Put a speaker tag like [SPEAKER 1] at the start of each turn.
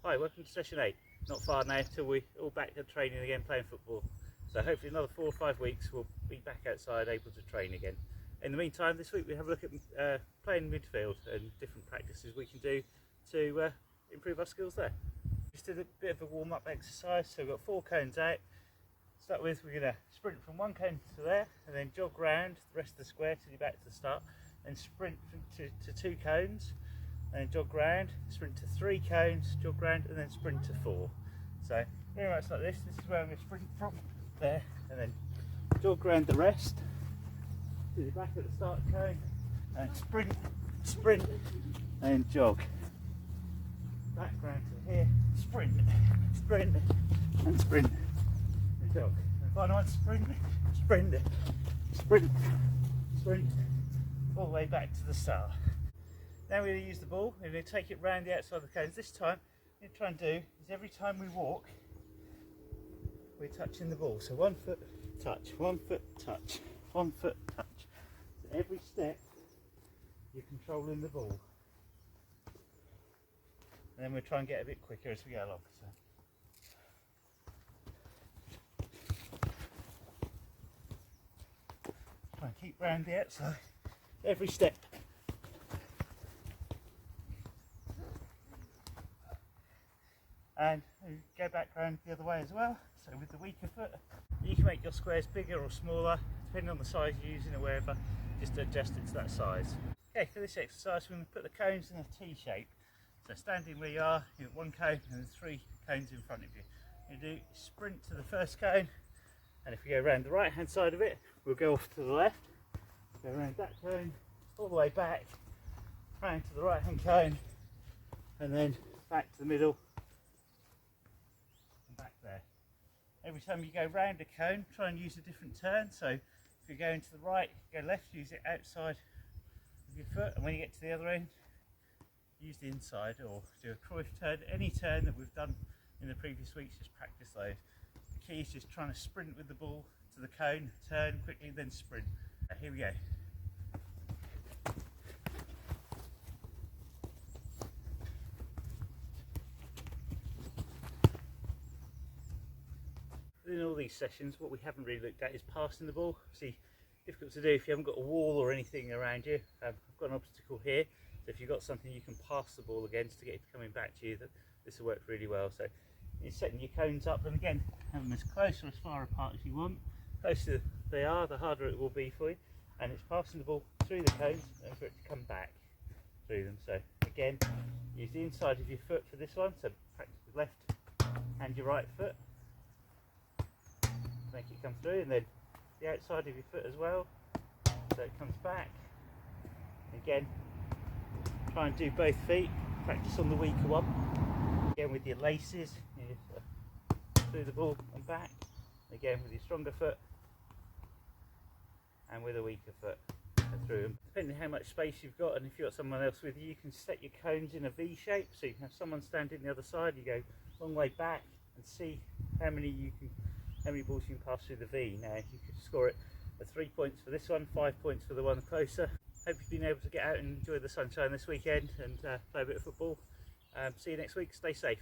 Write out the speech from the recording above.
[SPEAKER 1] Hi, welcome to session 8. Not far now till we're all back to training again, playing football. So hopefully another 4 or 5 weeks we'll be back outside able to train again. In the meantime, this week we have a look at playing midfield and different practices we can do to improve our skills there. Just did a bit of a warm-up exercise, so we've got 4 cones out. To start with, we're going to sprint from 1 cone to there and then jog round the rest of the square till you're back to the start, and sprint to 2 cones. And jog round, sprint to 3 cones, jog round, and then sprint to 4. So very much like this. This is where I'm going to sprint from there, and then jog round the rest to the back at the start cone, and sprint, and jog. Back round to here, sprint, and jog. And final one, sprint, all the way back to the start. Now we're going to use the ball, we're going to take it round the outside of the cones. This time, what we're trying to do is every time we walk, we're touching the ball. So 1 foot touch, 1 foot touch, 1 foot touch. So every step, you're controlling the ball. And then we'll try and get a bit quicker as we go along. So try and keep round the outside, every step. And go back round the other way as well. So with the weaker foot, you can make your squares bigger or smaller depending on the size you're using or wherever, just to adjust it to that size. Okay, for this exercise we're going to put the cones in a T shape. So standing where you are, you've got 1 cone and 3 cones in front of you. You do sprint to the first cone, and if we go around the right hand side of it, we'll go off to the left, go around that cone, all the way back, round to the right hand cone, and then back to the middle. Back there. Every time you go round a cone, try and use a different turn. So if you're going to the right, go left, use it outside of your foot, and when you get to the other end, use the inside or do a Cruyff turn. Any turn that we've done in the previous weeks, just practice those. The key is just trying to sprint with the ball to the cone, turn quickly, then sprint. Here we go. In all these sessions, what we haven't really looked at is passing the ball. See, difficult to do if you haven't got a wall or anything around you. I've got an obstacle here, so if you've got something you can pass the ball against to get it coming back to you, this will work really well. So you're setting your cones up, and again, have them as close or as far apart as you want. The closer they are, the harder it will be for you, and it's passing the ball through the cones and for it to come back through them. So again, use the inside of your foot for this one, so practice with left and your right foot. Make it come through, and then the outside of your foot as well, so it comes back. Again, try and do both feet, practice on the weaker one. Again with your laces, through the ball and back. Again with your stronger foot, and with a weaker foot and through them. Depending on how much space you've got, and if you've got someone else with you, you can set your cones in a V shape, so you can have someone standing on the other side. You go a long way back and see how many balls you can pass through the V. Now you could score it at 3 points for this one, 5 points for the one closer. Hope you've been able to get out and enjoy the sunshine this weekend and play a bit of football. See you next week. Stay safe.